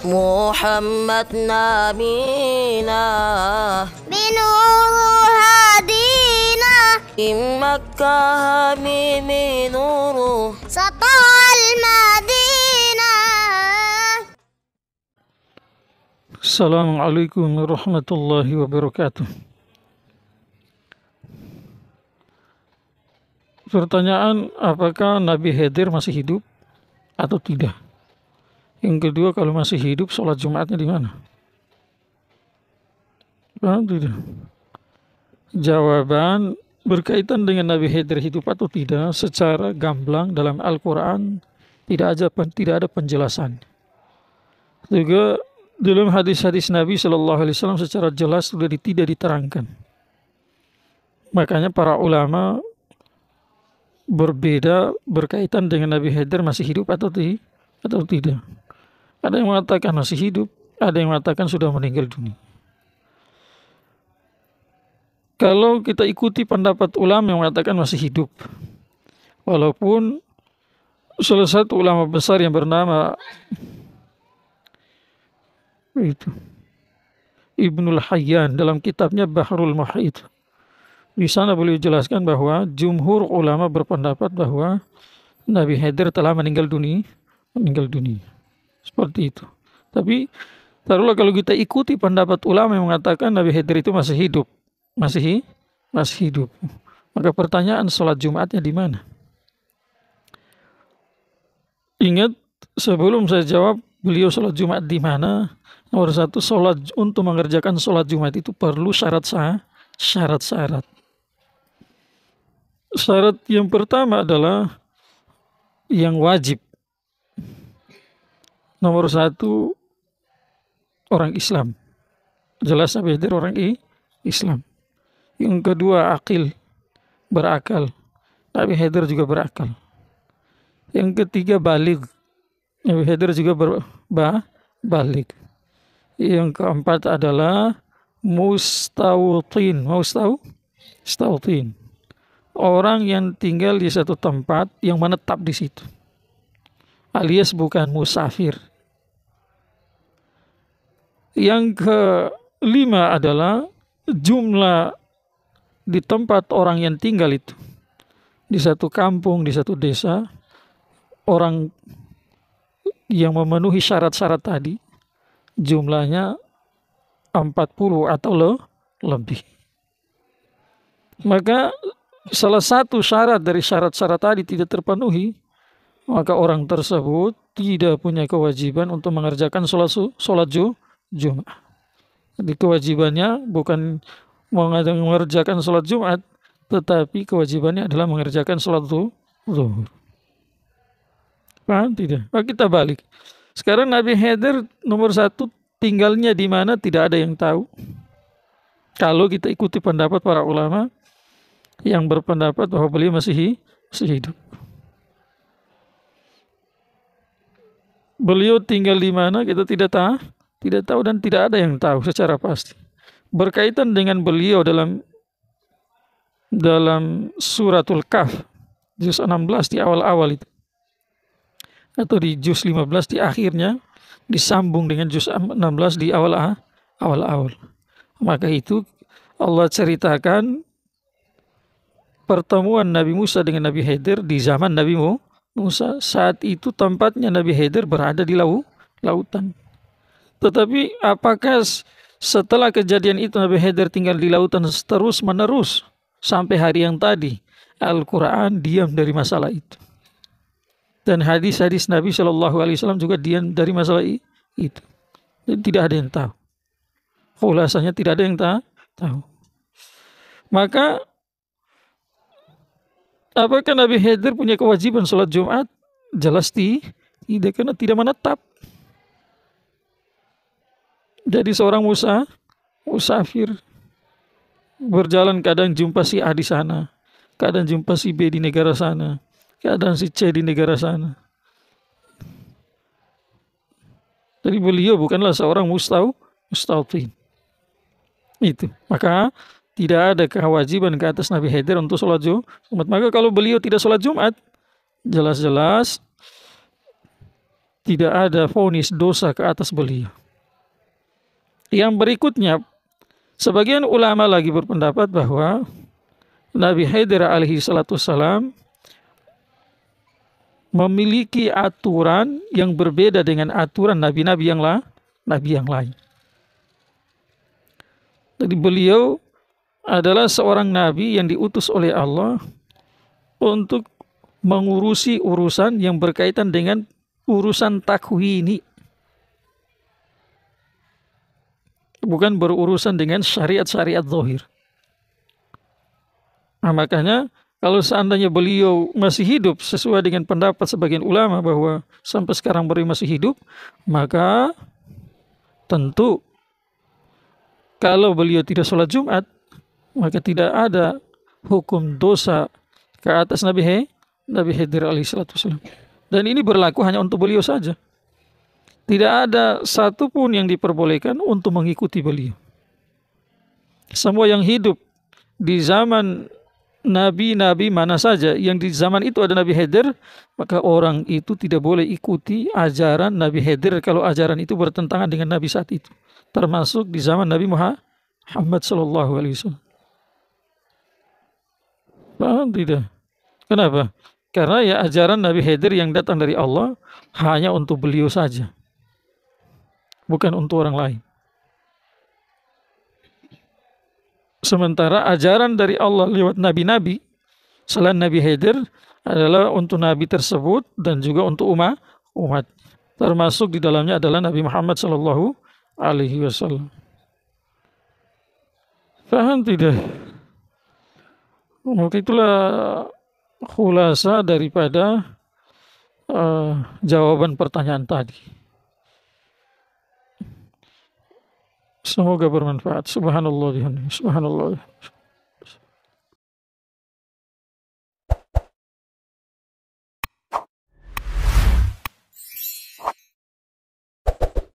محمد نبينا بنور هدينا من مكة حميم نور سطع المدينة. Assalamualaikum warahmatullahi wabarakatuh. Pertanyaan, apakah Nabi Khidir masih hidup atau tidak? Yang kedua, kalau masih hidup, sholat Jumatnya di mana? Tidak. Jawaban berkaitan dengan Nabi Khidir hidup atau tidak secara gamblang dalam Al-Quran tidak ada penjelasan. Juga dalam hadis-hadis Nabi SAW secara jelas sudah tidak diterangkan. Makanya para ulama berbeda berkaitan dengan Nabi Khidir masih hidup atau tidak. Ada yang mengatakan masih hidup, ada yang mengatakan sudah meninggal dunia. Kalau kita ikuti pendapat ulama yang mengatakan masih hidup, walaupun salah satu ulama besar yang bernama Ibnul Hayyan dalam kitabnya Bahrul Muhit, di sana beliau jelaskan bahwa jumhur ulama berpendapat bahwa Nabi Khidir telah meninggal dunia. Seperti itu. Tapi taruhlah kalau kita ikuti pendapat ulama yang mengatakan Nabi Khidir itu masih hidup. Masih hidup. Maka pertanyaan sholat Jumatnya di mana? Ingat, sebelum saya jawab beliau sholat Jumat di mana, nomor satu, untuk mengerjakan sholat Jumat itu perlu syarat-syarat. Syarat yang pertama adalah yang wajib. Nomor satu, orang Islam. Jelas Nabi Khidir orang Islam. Yang kedua, berakal. Nabi Khidir juga berakal. Yang ketiga, baligh. Nabi Khidir juga baligh. Yang keempat adalah mustawtin. Orang yang tinggal di satu tempat yang menetap di situ, alias bukan musafir. Yang kelima adalah jumlah di tempat orang yang tinggal itu, di satu kampung, di satu desa, orang yang memenuhi syarat-syarat tadi jumlahnya 40 atau lebih. Maka salah satu syarat dari syarat-syarat tadi tidak terpenuhi, maka orang tersebut tidak punya kewajiban untuk mengerjakan sholat Jumat. Jadi kewajibannya bukan mengerjakan sholat Jumat, tetapi kewajibannya adalah mengerjakan sholat zuhur. Paham tidak? Maka kita balik. Sekarang Nabi Khidir nomor satu tinggalnya di mana tidak ada yang tahu. Kalau kita ikuti pendapat para ulama yang berpendapat bahwa beliau masih hidup. Beliau tinggal di mana kita tidak tahu dan tidak ada yang tahu secara pasti. Berkaitan dengan beliau dalam suratul Kahf juz 16 di awal-awal itu, atau di juz 15 di akhirnya, disambung dengan juz 16 di awal-awal. Maka itu Allah ceritakan pertemuan Nabi Musa dengan Nabi Khidir di zaman Nabi Musa. Saat itu tempatnya Nabi Khidir berada di lautan. Tetapi apakah setelah kejadian itu Nabi Khidir tinggal di lautan terus menerus sampai hari yang tadi? Al-Quran diam dari masalah itu. Dan hadis-hadis Nabi SAW juga diam dari masalah itu. Dan tidak ada yang tahu. Khulasanya tidak ada yang tahu. Maka apakah Nabi Khidir punya kewajiban sholat Jumat? Jelas tidak, karena tidak menetap. Jadi seorang musafir berjalan, kadang jumpa si A di sana, kadang jumpa si B di negara sana, kadang si C di negara sana. Jadi beliau bukanlah seorang mustawtin. Itu. Maka tidak ada kewajiban ke atas Nabi Khidir untuk sholat Jumat. Maka kalau beliau tidak sholat Jumat, jelas-jelas tidak ada vonis dosa ke atas beliau. Yang berikutnya, sebagian ulama lagi berpendapat bahwa Nabi Khidir alaihi salatu wassalam memiliki aturan yang berbeda dengan aturan nabi-nabi yang lain. Jadi beliau adalah seorang nabi yang diutus oleh Allah untuk mengurusi urusan yang berkaitan dengan urusan takwini, bukan berurusan dengan syariat-syariat zahir. Nah, makanya kalau seandainya beliau masih hidup, sesuai dengan pendapat sebagian ulama bahwa sampai sekarang beliau masih hidup, maka tentu kalau beliau tidak sholat Jumat, maka tidak ada hukum dosa ke atas Nabi Khidir alaihissalatu wassalam. Dan ini berlaku hanya untuk beliau saja. Tidak ada satupun yang diperbolehkan untuk mengikuti beliau. Semua yang hidup di zaman nabi-nabi mana saja yang di zaman itu ada Nabi Khidir, maka orang itu tidak boleh ikuti ajaran Nabi Khidir kalau ajaran itu bertentangan dengan Nabi saat itu. Termasuk di zaman Nabi Muhammad sallallahu alaihi wasallam. Paham tidak? Kenapa? Karena ya ajaran Nabi Khidir yang datang dari Allah hanya untuk beliau saja, bukan untuk orang lain. Sementara ajaran dari Allah lewat nabi-nabi selain Nabi Khidir adalah untuk nabi tersebut dan juga untuk umat. Termasuk di dalamnya adalah Nabi Muhammad sallallahu alaihi wasallam. Paham tidak? Maka itulah khulasa daripada jawaban pertanyaan tadi. Semoga bermanfaat. Subhanallah.